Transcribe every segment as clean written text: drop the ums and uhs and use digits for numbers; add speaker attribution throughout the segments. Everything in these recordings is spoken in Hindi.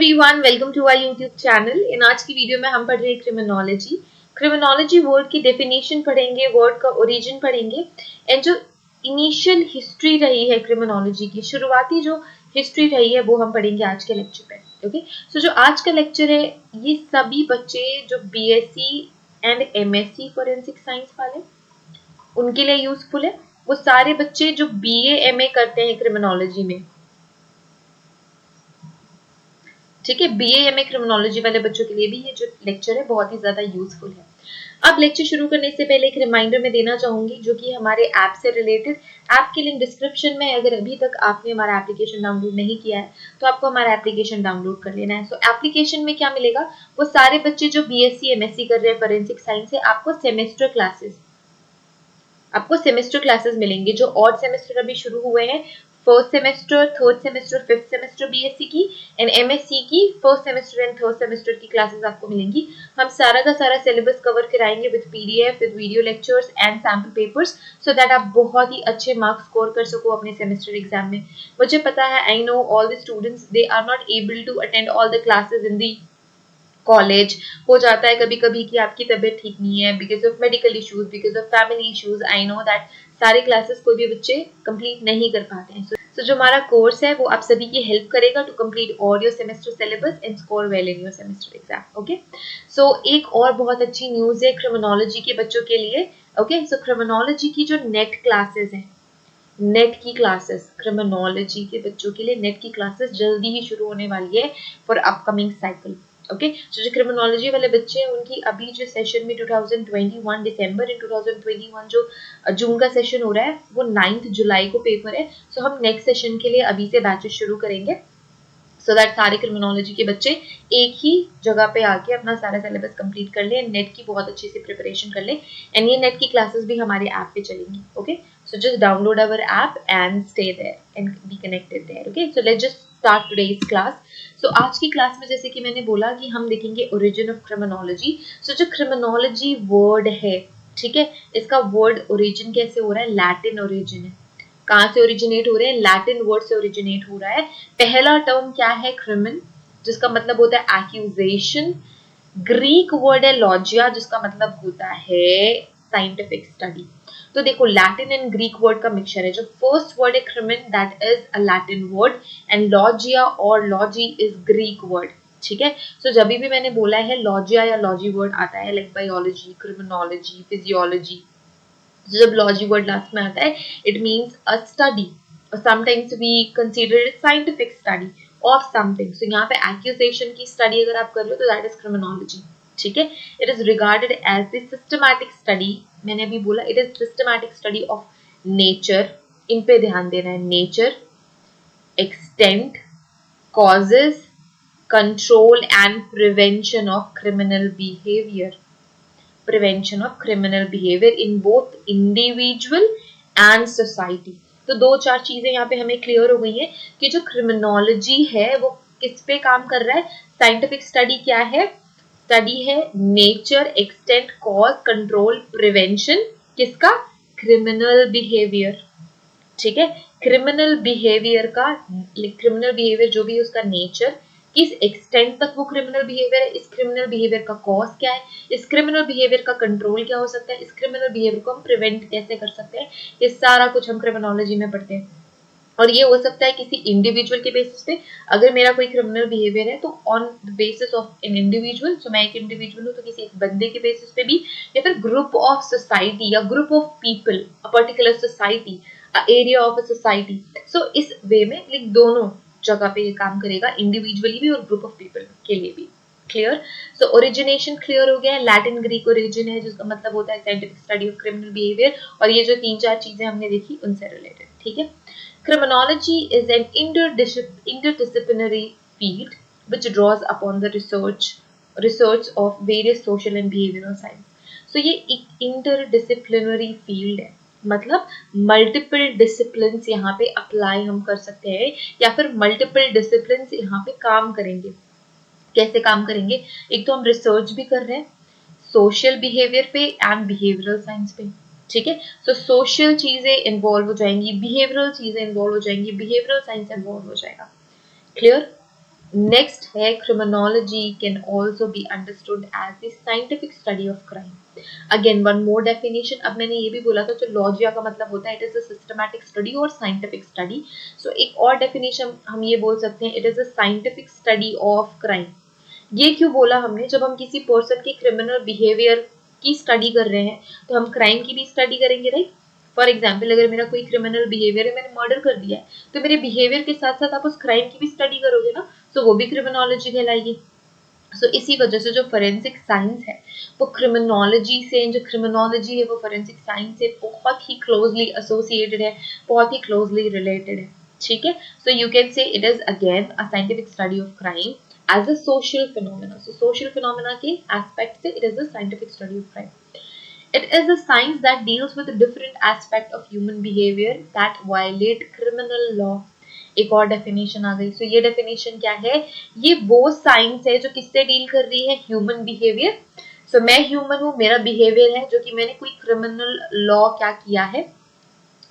Speaker 1: Everyone, welcome to our YouTube channel. In आज की वीडियो में हम पढ़ रहे हैं क्रिमिनोलॉजी। क्रिमिनोलॉजी वर्ड की डेफिनेशन पढ़ेंगे, वर्ड का ओरिजिन पढ़ेंगे एंड जो इनिशियल हिस्ट्री रही है क्रिमिनोलॉजी की, शुरुआती जो हिस्ट्री रही है वो हम पढ़ेंगे आज के लेक्चर पे। ओके, सो जो आज का लेक्चर है ये सभी बच्चे जो BSc and MSc forensic science वाले उनके लिए यूजफुल है। वो सारे बच्चे जो बीए एमए करते हैं क्रिमिनोलॉजी में, ठीक है, बीए एमए क्रिमिनोलॉजी वाले बच्चों के लिए भी ये जो लेक्चर है बहुत ही ज्यादा यूजफुल है। अब लेक्चर शुरू करने से पहले एक रिमाइंडर मैं देना चाहूंगी जो कि हमारे ऐप से रिलेटेड। ऐप की लिंक डिस्क्रिप्शन में, अगर अभी तक आपने हमारा एप्लीकेशन डाउनलोड नहीं किया है तो आपको हमारा एप्लीकेशन डाउनलोड कर लेना है। सो एप्लीकेशन में क्या मिलेगा, वो सारे बच्चे जो बीएससी एमएससी कर रहे हैं फॉरेंसिक साइंस से, आपको सेमेस्टर क्लासेस मिलेंगे जो ऑड सेमेस्टर अभी शुरू हुए हैं। First semester, third semester, fifth semester BSc की एंड एमएससी की first semester and third semester की क्लासेस आपको मिलेंगी। हम सारा का सारा सिलेबस कवर कराएंगे with PDF, with video lectures and sample papers, so that आप बहुत ही अच्छे मार्क्स स्कोर कर सको अपने सेमेस्टर एग्जाम में। मुझे पता है, I know all the students they are not able to attend all the classes in the college. हो जाता है कभी कभी कि आपकी तबीयत ठीक नहीं है, because of medical issues, because of family issues. I know that सारे क्लासेस कोई भी बच्चे कंप्लीट नहीं कर पाते हैं। सो जो हमारा कोर्स है वो आप सभी की हेल्प करेगा to complete all your semester syllabus and score well in your semester exam. Okay, so एक और बहुत अच्छी न्यूज है क्रिमिनोलॉजी के बच्चों के लिए। ओके, सो क्रिमिनोलॉजी की जो नेट क्लासेस हैं, नेट की क्लासेस, क्रिमिनोलॉजी के बच्चों के लिए नेट की क्लासेस जल्दी ही शुरू होने वाली है फॉर अपकमिंग साइकिल। ओके, जो क्रिमिनोलॉजी वाले बच्चे हैं उनकी अभी जो सेशन में 2021 दिसंबर एंड 2021 जो जून का सेशन हो रहा है वो 9 जुलाई को पेपर है। सो हम नेक्स्ट सेशन के लिए अभी से बैचेस शुरू करेंगे सो दैट सारे क्रिमिनोलॉजी के बच्चे एक ही जगह पे आके अपना सारा सिलेबस कंप्लीट कर लें, नेट की बहुत अच्छे से प्रिपरेशन कर लें एंड ये नेट की क्लासेस भी हमारे ऐप पे चलेंगी। Okay, so just download our app and stay there and be connected there. Okay, so let's just start today's class. So आज की क्लास में जैसे कि मैंने बोला कि हम देखेंगे ओरिजिन ऑफ क्रिमिनोलॉजी। सो जो क्रिमिनोलॉजी वर्ड है, ठीक है, इसका वर्ड ओरिजिन कैसे हो रहा है, लैटिन ओरिजिन है। कहाँ से ओरिजिनेट हो रहे हैं, लैटिन वर्ड से ओरिजिनेट हो रहा है। पहला टर्म क्या है, क्रिमिन, जिसका मतलब होता है एक्यूजेशन। ग्रीक वर्ड है लॉजिया, जिसका मतलब होता है साइंटिफिक स्टडी। तो देखो, लैटिन एंड ग्रीक वर्ड का मिक्सचर है। जो फर्स्ट वर्ड है crimen, that is a Latin word and logia और लॉजी इज ग्रीक वर्ड। ठीक है, सो जब भी मैंने बोला है लॉजिया या लॉजी वर्ड आता है लाइक बायोलॉजी, क्रिमिनोलॉजी, फिजियोलॉजी, जब लॉजी वर्ड लास्ट में आता है इट मीन्स अ स्टडी, और sometimes we consider it scientific study of something. So यहाँ पे एक्यूजेशन की स्टडी अगर आप कर रहे हो तो दैट इज क्रिमिनोलॉजी। ठीक है, it is regarded as the systematic study, मैंने अभी बोला it is systematic study of nature. इन पे ध्यान देना है, nature, extent, causes, control and prevention of criminal behaviour. prevention of criminal behavior in both individual and society। तो दो चार चीजें यहाँ पे हमें क्लियर हो गई है कि जो क्रिमिनोलॉजी है वो किस पे काम कर रहा है। साइंटिफिक स्टडी क्या है, स्टडी है nature, extent, cause, control, prevention, किसका, क्रिमिनल बिहेवियर। ठीक है, क्रिमिनल बिहेवियर का, क्रिमिनल बिहेवियर जो भी उसका नेचर, किस एक्सटेंट तक वो क्रिमिनल बिहेवियर है, इस क्रिमिनल बिहेवियर का कॉज क्या है, इस क्रिमिनल बिहेवियर का कंट्रोल क्या हो सकता है, इस क्रिमिनल बिहेवियर को हम प्रिवेंट कैसे कर सकते हैं, ये सारा कुछ हम क्रिमिनोलॉजी में पढ़ते हैं। और ये हो सकता है किसी इंडिविजुअल के बेसिस पे, अगर मेरा कोई क्रिमिनल बिहेवियर है तो on the basis of an individual, so मैं एक इंडिविजुअल हूँ तो किसी एक बंदे के बेसिस पे भी, या फिर ग्रुप ऑफ सोसाइटी या group of people, a particular society, a area of a society. So इस वे में लाइक दोनों जगह पे ये काम करेगा, इंडिविजुअली भी और ग्रुप ऑफ पीपल के लिए भी। क्लियर, सो ओरिजिनेशन क्लियर हो गया है, लैटिन ग्रीक ओरिजिन है जिसका मतलब होता है scientific study of criminal behaviour, और ये जो तीन चार चीजें हमने देखी उनसे रिलेटेड। ठीक है, criminology is an interdisciplinary field which draws upon the research of various social and behavioral science। so ये एक interdisciplinary field है, मतलब मल्टीपल डिसिप्लिन्स यहाँ पे अप्लाई हम कर सकते हैं, या फिर मल्टीपल डिसिप्लिन्स यहाँ पे काम करेंगे। कैसे काम करेंगे, एक तो हम रिसर्च भी कर रहे हैं सोशल बिहेवियर पे एंड बिहेवियरल साइंस पे। ठीक है, सो सोशल चीजें इन्वॉल्व हो जाएंगी, बिहेवियरल चीजें इन्वॉल्व हो जाएंगी, बिहेवियरल साइंस इन्वॉल्व हो जाएगा। क्लियर, नेक्स्ट है criminology can also be understood as the scientific study of crime. Again one more definition, अब मैंने ये भी बोला था जो लॉजिया का मतलब होता है it is a systematic study और साइंटिफिक स्टडी। सो एक और डेफिनेशन हम ये बोल सकते हैं, it is a scientific study of crime. ये क्यों बोला हमने, जब हम किसी पर्सन के क्रिमिनल बिहेवियर की स्टडी कर रहे हैं तो हम क्राइम की भी स्टडी करेंगे, राइट। फॉर एग्जाम्पल अगर मेरा कोई क्रिमिनल बिहेवियर है, मैंने मर्डर कर दिया है, तो मेरे बिहेवियर के साथ साथ आप उस क्राइम की भी स्टडी करोगे ना, तो वो भी क्रिमिनोलॉजी कहलाएगी। सो इसी वजह से जो फोरेंसिक साइंस है वो क्रिमिनोलॉजी से, जो क्रिमिनोलॉजी है वो फोरेंसिक साइंस से बहुत ही क्लोजली एसोसिएटेड है, बहुत ही क्लोजली रिलेटेड है, ठीक है। So you can say it is again a scientific study of crime as a social phenomena. So social phenomena के एस्पेक्ट से it is a scientific study of crime. It is a science that deals with different aspects of human behavior that violate criminal law. एक और डेफिनेशन आ गई। सो ये डेफिनेशन क्या है, ये वो साइंस है जो किससे डील कर रही है, ह्यूमन बिहेवियर। सो मैं ह्यूमन हूँ, मेरा बिहेवियर है जो कि मैंने कोई क्रिमिनल लॉ क्या किया है,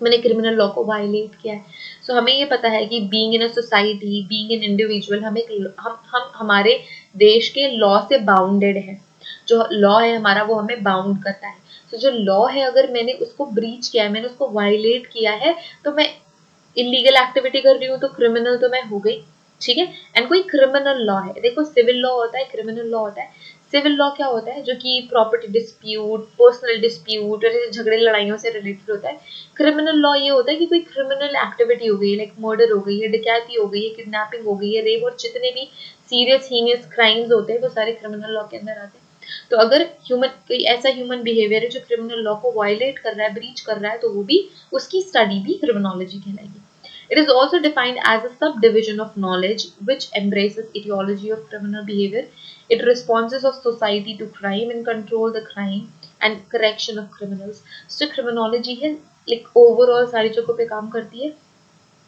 Speaker 1: मैंने क्रिमिनल लॉ को वायलेट किया है। सो हमें ये पता है कि being in a society, being an individual, हम हमारे देश के लॉ से बाउंडेड है। जो लॉ है हमारा वो हमें बाउंड करता है। तो जो लॉ है अगर मैंने उसको ब्रीच किया है, मैंने उसको वायलेट किया है, तो मैं इलीगल एक्टिविटी कर रही हूँ, तो क्रिमिनल तो मैं हो गई, ठीक है। एंड कोई क्रिमिनल लॉ है, देखो सिविल लॉ होता है, क्रिमिनल लॉ होता है। सिविल लॉ क्या होता है, जो कि प्रॉपर्टी डिस्प्यूट, पर्सनल डिस्प्यूट और झगड़े लड़ाइयों से रिलेटेड होता है। क्रिमिनल लॉ ये होता है कि कोई क्रिमिनल एक्टिविटी हो गई, लाइक मर्डर हो गई है, डकैती हो गई है, किडनैपिंग हो गई है, रेप, और जितने भी सीरियस हीनियस क्राइम्स होते हैं वो सारे क्रिमिनल लॉ के अंदर आते हैं। तो अगर ह्यूमन कोई ऐसा ह्यूमन बिहेवियर है जो क्रिमिनल लॉ को वायलेट कर रहा है, ब्रीच कर रहा है, तो वो भी उसकी स्टडी भी क्रिमिनोलॉजी कहलाएगी। It is also defined as a subdivision of knowledge which embraces etiology of criminal behavior, it responses of society to crime and control the crime and correction of criminals. So criminology है like overall सारी चीजों पे काम करती है।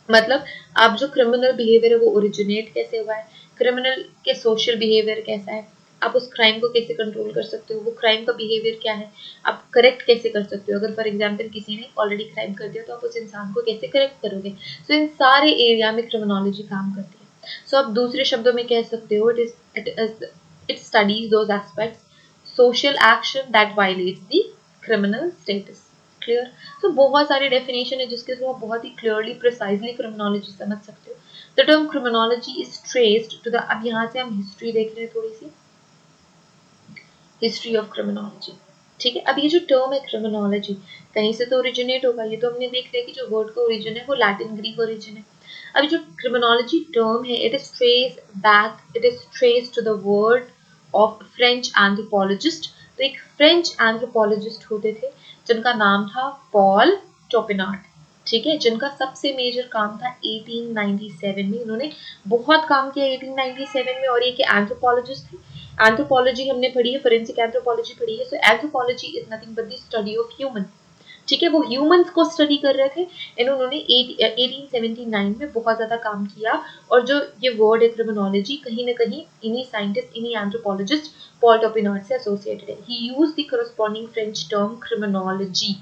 Speaker 1: मतलब आप जो क्रिमिनल बिहेवियर है वो ओरिजिनेट कैसे हुआ है, क्रिमिनल के सोशल बिहेवियर कैसा है, आप उस क्राइम को कैसे कंट्रोल कर सकते हो, वो क्राइम का बिहेवियर क्या है, आप करेक्ट कैसे कर सकते हो। अगर फॉर एग्जांपल किसी ने ऑलरेडी क्राइम कर दिया तो आप उस इंसान को कैसे करेक्ट करोगे। सो इन सारे एरिया में क्रिमिनोलॉजी काम करती है। सो आप दूसरे शब्दों में कह सकते हो it studies those aspects social action that violets the criminal status. Clear. तो बहुत सारे डेफिनेशन है जिसके थ्रू आप बहुत ही क्लियरली प्रिसाइजली क्रिमिनोलॉजी समझ सकते हो। The term criminology is traced to the, अब यहाँ से हम हिस्ट्री देख रहे हैं, थोड़ी सी हिस्ट्री ऑफ क्रिमिनोलॉजी, ठीक है। अब ये जो टर्म है क्रिमिनोलॉजी कहीं से तो ओरिजिनेट होगा, ये तो हमने देख लिया कि जो वर्ड का ओरिजिन है वो लैटिन ग्रीक ओरिजिन है। अब जो क्रिमिनोलॉजी टर्म है it is traced to the word of French anthropologist. तो एक फ्रेंच एंथ्रोपोलॉजिस्ट होते थे जिनका नाम था पॉल टोपिनार्ड, ठीक है, जिनका सबसे मेजर काम था 1897 में। इन्होंने बहुत काम किया 1897 में, और ये एंथ्रोपोलॉजिस्ट थे। एंथ्रोपोलॉजी हमने पढ़ी है, फोरेंसिक एंथ्रोपोलॉजी पढ़ी है। So anthropology is nothing but the study of human, ठीक है, वो ह्यूमंस को स्टडी कर रहे थे। इन्होंने 1879 में बहुत ज्यादा काम किया, और जो ये वर्ड है क्रिमिनोलॉजी कहीं ना कहीं इन्हीं साइंटिस्ट, इन्हीं एंथ्रोपोलॉजिस्ट पॉल टोपिनार्ड से एसोसिएटेड है। ही used the corresponding French term criminology.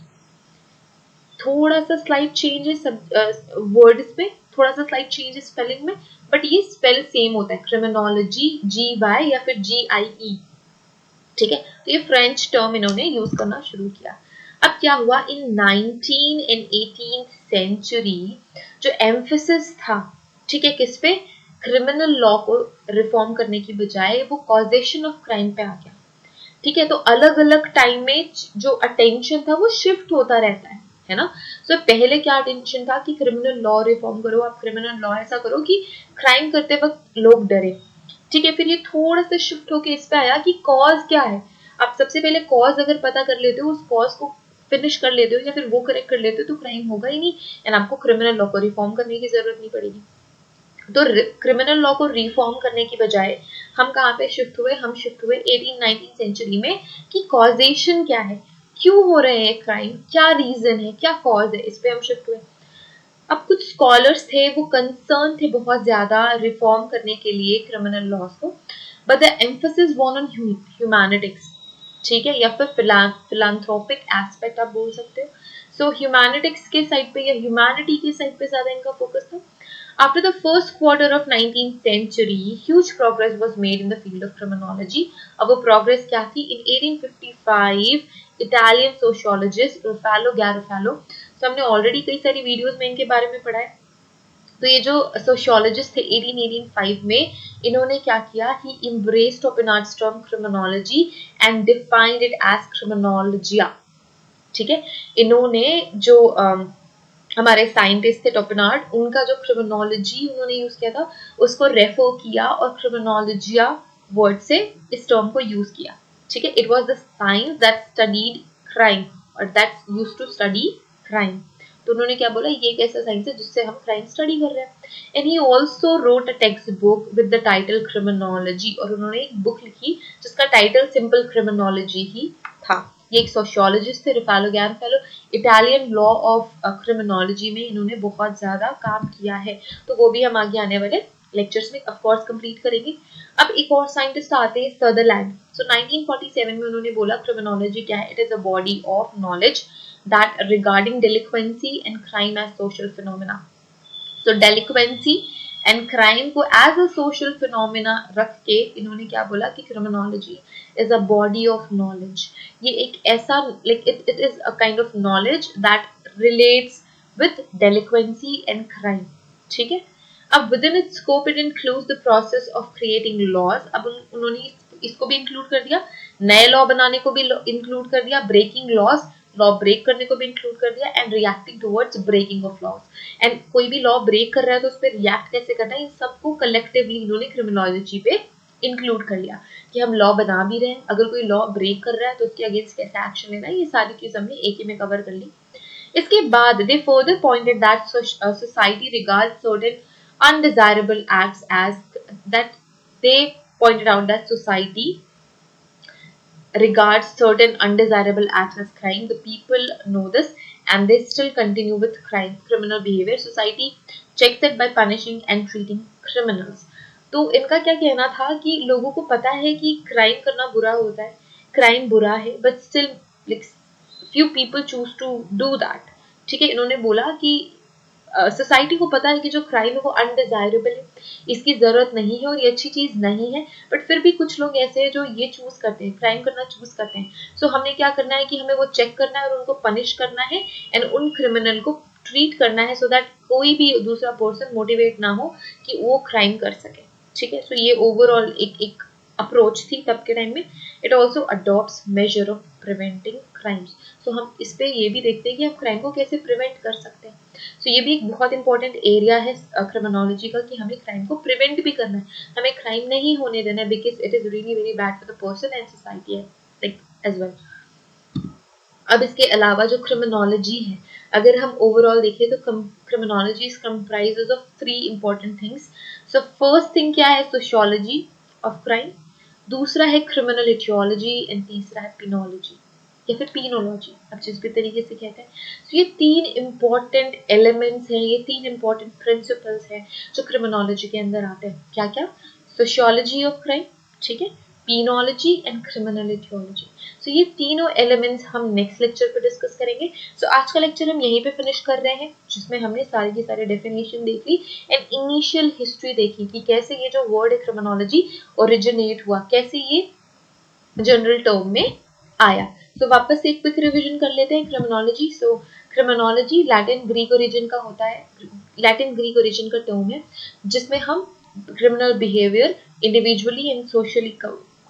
Speaker 1: थोड़ा सा स्लाइड चेंज है सब वर्ड्स में, थोड़ा सा स्लाइड चेंज है स्पेलिंग में, बट ये स्पेल सेम होता है, क्रिमिनोलॉजी GY या फिर GIE, ठीक है। तो ये फ्रेंच टर्म इन्होंने यूज करना शुरू किया। अब क्या हुआ, इन 19 एंड 18th सेंचुरी जो एम्फेसिस था, ठीक है, किस पे, क्रिमिनल लॉ को रिफॉर्म करने की बजाय वो कॉजेशन ऑफ क्राइम पे आ गया, ठीक है। तो अलग अलग टाइम में जो अटेंशन था वो शिफ्ट होता रहता है ना। सो पहले क्या अटेंशन था कि क्रिमिनल लॉ रिफॉर्म करो, आप क्रिमिनल लॉ ऐसा करो कि क्राइम करते वक्त लोग डरे, ठीक है। फिर ये थोड़ा सा शिफ्ट होके इस पे आया कि कॉज क्या है। आप सबसे पहले कॉज अगर पता कर लेते हो, उस कॉज को फिनिश कर लेते हो या फिर वो करेक्ट कर लेते हो, तो क्राइम होगा ही नहीं, एंड आपको क्रिमिनल लॉ को रिफॉर्म करने की जरूरत नहीं पड़ेगी। तो क्रिमिनल लॉ को रिफॉर्म करने की बजाय हम कहाँ पे शिफ्ट हुए, हम शिफ्ट हुए 18-19 सेंचुरी में कि कॉजेशन क्या है, क्यों हो रहे हैं क्राइम, क्या रीजन है, क्या कॉज है, इस पे हम शिफ्ट हुए। अब कुछ स्कॉलर्स थे वो कंसर्न थे बहुत ज्यादा रिफॉर्म करने के लिए क्रिमिनल लॉज को, but the emphasis one on humanistics, ठीक है, या फिर फिलांथ्रोपिक एस्पेक्ट आप बोल सकते हो। सो ह्यूमैनिटिक्स के साइड पे या ह्यूमैनिटी के साइड पे ज्यादा इनका फोकस था। After the first quarter of 19th century, huge progress was made in the field of criminology. अब वो progress क्या थी? In 1855, Italian sociologist Raffaello Garofalo, तो हमने already कई सारी videos में इनके बारे में पढ़ा है. तो ये जो सोशियोलॉजिस्ट थे 1885 में, इन्होंने क्या किया? ही embraced Oppenheim's term criminology and defined it as criminologia. ठीक है, इन्होंने जो हमारे साइंटिस्ट थे टोपेनार्ड, उनका जो क्रिमिनोलॉजी उन्होंने यूज किया था उसको रेफर किया और क्रिमिनोलॉजिया वर्ड से इस टर्म को यूज किया. ठीक है, it was the science that studied crime और that used to study crime. तो उन्होंने क्या बोला? ये एक ऐसा साइंस है जिससे हम क्राइम स्टडी कर रहे हैं. And he also wrote a text book with the title criminology, और उन्होंने एक बुक लिखी जिसका टाइटल सिंपल क्रिमिनोलॉजी ही था. ये एक सोशियोलॉजिस्ट थे, Ruffalo गैरफेलो. Italian law of criminology में इन्होंने बहुत ज्यादा काम किया है, तो वो भी हम आगे आने वाले लेक्चर्स में ऑफ कोर्स कंप्लीट करेंगे. अब एक और साइंटिस्ट आते हैं, सदरलैंड. सो 1947 में उन्होंने बोला क्रिमिनोलॉजी क्या है? It is a body of knowledge that regarding delinquency and crime as social phenomena. So delinquency and crime को एज अ सोशल फिनोमिना रख के इन्होंने क्या बोला कि criminology is a body of knowledge. ये एक ऐसा like it is a kind of knowledge that relates with delinquency and crime. ठीक है, अब within it scope it includes the process of creating laws. अब उन्होंने इसको भी इंक्लूड कर दिया, नए लॉ बनाने को भी इंक्लूड कर दिया, ब्रेकिंग लॉज, लॉ ब्रेक करने को भी इंक्लूड कर दिया, and reacting towards breaking of laws. And कोई भी लॉ ब्रेक कर रहा है तो उस पर रिएक्ट कैसे करना है, इन सबको कलेक्टिवली इन्होंने क्रिमिनोलॉजी पे इंक्लूड कर लिया कि हम लॉ बना भी रहे हैं, अगर कोई लॉ ब्रेक कर रहा है तो उसके अगेंस्ट कैसे एक्शन लेना है, ये सारी चीज हमने एक ही में कवर कर ली. इसके बाद दे further pointed that society regard certain undesirable acts as that they pointed out that society regards certain undesirable acts as crime. The people know this and they still continue with criminal behavior. Society checks it by punishing and treating criminals. तो इनका क्या कहना था कि लोगों को पता है कि क्राइम करना बुरा होता है, क्राइम बुरा है, but still few people choose to do that. ठीक है, इन्होंने बोला कि सोसाइटी को पता है कि जो क्राइम है वो अनडिजायरेबल है, इसकी जरूरत नहीं है और ये अच्छी चीज नहीं है, बट फिर भी कुछ लोग ऐसे हैं जो ये चूज करते हैं, क्राइम करना चूज करते हैं. सो हमने क्या करना है कि हमें वो चेक करना है और उनको पनिश करना है एंड उन क्रिमिनल को ट्रीट करना है सो दैट कोई भी दूसरा पर्सन मोटिवेट ना हो कि वो क्राइम कर सके. ठीक है, सो ये ओवरऑल एक अप्रोच थी तब के टाइम में. It also adopts major of preventing crimes. So हम इस पे ये भी देखते हैं कि हम क्राइम को कैसे प्रिवेंट कर सकते हैं. सो ये भी एक बहुत इंपॉर्टेंट एरिया है क्रिमिनोलॉजी का कि हमें क्राइम को प्रिवेंट भी करना है, हमें क्राइम नहीं होने देना है, because it is really very bad for the person and society like as well. अब इसके अलावा जो क्रिमिनोलॉजी है, अगर हम ओवरऑल देखें तो criminology is comprises of 3 important things. So first thing क्या है? सोशियोलॉजी ऑफ क्राइम, दूसरा है क्रिमिनल इटियोलॉजी एंड तीसरा है पिनोलॉजी या फिर पीनोलॉजी, आप जिस भी तरीके से कहते हैं. तो ये 3 इंपॉर्टेंट एलिमेंट्स हैं, ये 3 इंपॉर्टेंट प्रिंसिपल्स हैं जो क्रिमिनोलॉजी के अंदर आते हैं. क्या क्या? सोशियोलॉजी ऑफ क्राइम, ठीक है, पीनोलॉजी एंड क्रिमिनल इटियोलॉजी. सो ये तीनों एलिमेंट्स हम नेक्स्ट लेक्चर पे डिस्कस करेंगे. सो आज का लेक्चर हम यहीं पे फिनिश कर रहे हैं, जिसमें हमने सारी की सारी डेफिनेशन देख ली एंड इनिशियल हिस्ट्री देखी कि कैसे ये जो वर्ड है क्रिमिनोलॉजी ओरिजिनेट हुआ, कैसे ये जनरल टर्म में आया. तो वापस एक क्विक रिवीजन कर लेते हैं क्रिमिनोलॉजी. सो क्रिमिनोलॉजी लैटिन ग्रीक ओरिजिन का होता है, लैटिन ग्रीक ओरिजिन का टर्म है जिसमें हम criminal behaviour individually and socially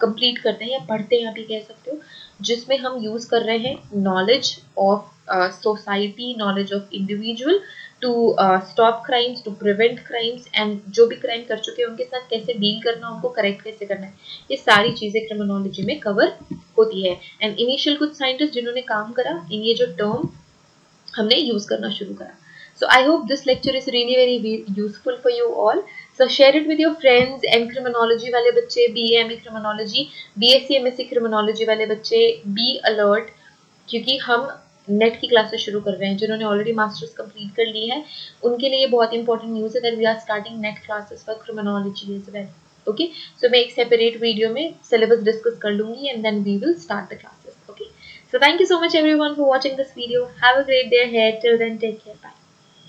Speaker 1: complete करते हैं या पढ़ते हैं, आप ये कह सकते हो, जिसमें हम यूज कर रहे हैं knowledge of society, knowledge of individual to stop crimes, to prevent crimes and जो भी क्राइम कर चुके हैं उनके साथ कैसे डील करना, उनको करेक्ट कैसे करना है, ये सारी चीजें क्रिमिनोलॉजी में कवर होती है. एंड इनिशियल कुछ साइंटिस्ट जिन्होंने काम करा इन ये जो टर्म हमने यूज करना शुरू करा. So I hope this lecture is really very useful for you all. So share it with your friends and criminology वाले बच्चे, BA MA criminology, BSc MSc criminology वाले बच्चे, be alert क्योंकि हम नेट की क्लासेस शुरू कर रहे हैं. जिन्होंने ऑलरेडी मास्टर्स कंप्लीट कर ली है उनके लिए बहुत इंपॉर्टेंट न्यूज़ है that we are starting NET classes for criminology as well. Okay, so मैं एक सेपरेट वीडियो में सिलेबस डिस्कस कर लूंगी and then we will start the classes. Okay, so thank you so much everyone for watching this video. Have a great day ahead. Till then, take care. Bye.